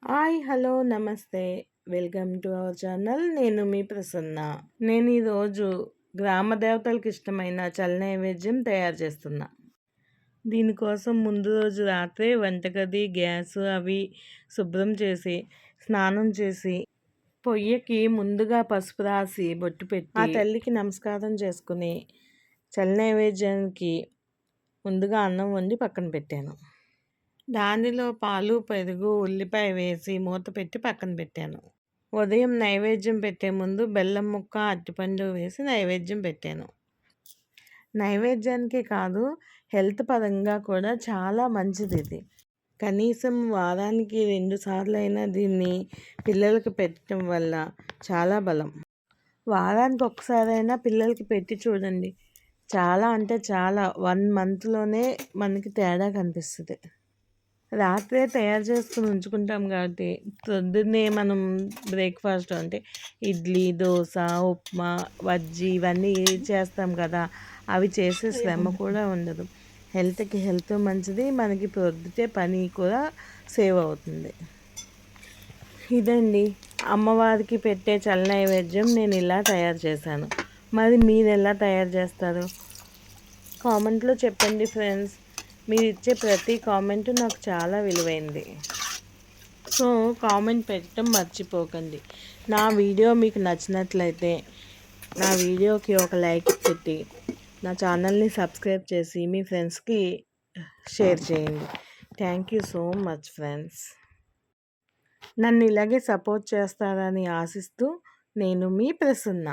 Hi hello నమస్తే welcome to our channel. నేను మీ ప్రసన్న. నేను ఈరోజు గ్రామ దేవతలకు ఇష్టమైన చల్ల నైవేద్యం తయారు చేస్తున్నా. దీనికోసం ముందు రోజు రాత్రే వంటగది గ్యాస్ అవి శుభ్రం చేసి స్నానం చేసి పొయ్యికి ముందుగా పసుపు రాసి బొట్టు పెట్టి ఆ తల్లికి నమస్కారం చేసుకుని చల్ల నైవేద్యానికి ముందుగా అన్నం వండి పక్కన పెట్టాను. దానిలో పాలు పెరుగు ఉల్లిపాయ వేసి మూత పెట్టి పక్కన పెట్టాను. ఉదయం నైవేద్యం పెట్టే ముందు బెల్లం ముక్క అరటిపండు వేసి నైవేద్యం పెట్టాను. నైవేద్యానికి కాదు, హెల్త్ పరంగా కూడా చాలా మంచిది ఇది. కనీసం వారానికి 2 సార్లు అయినా దీన్ని పిల్లలకి పెట్టడం వల్ల చాలా బలం. వారానికి ఒక్కసారైనా పిల్లలకి పెట్టి చూడండి. చాలా అంటే చాలా 1 మంత్లోనే మనకి తేడా కనిపిస్తుంది. రాత్రే తయారు చేసుకుని ఉంచుకుంటాం కాబట్టి పొద్దున్నే మనం బ్రేక్ఫాస్ట్ అంటే ఇడ్లీ దోశ ఉప్మా బజ్జీ ఇవన్నీ చేస్తాం కదా, అవి చేసే శ్రమ కూడా ఉండదు. హెల్త్కి హెల్త్ మంచిది, మనకి పొద్దుటే పని కూడా సేవ్ అవుతుంది. ఇదండి అమ్మవారికి పెట్టే చల్ల నైవేద్యం. నేను ఇలా తయారు చేశాను. మరి మీరు ఎలా తయారు చేస్తారు కామెంట్లో చెప్పండి ఫ్రెండ్స్. మీరు ఇచ్చే ప్రతి కామెంట్ నాకు చాలా విలువైంది. సో కామెంట్ పెట్టడం మర్చిపోకండి. నా వీడియో మీకు నచ్చినట్లయితే నా వీడియోకి ఒక లైక్ పెట్టి నా ఛానల్ని సబ్స్క్రైబ్ చేసి మీ ఫ్రెండ్స్కి షేర్ చేయండి. Thank you so much friends. నన్ను ఇలాగే సపోర్ట్ చేస్తారని ఆశిస్తూ నేను మీ ప్రసన్న.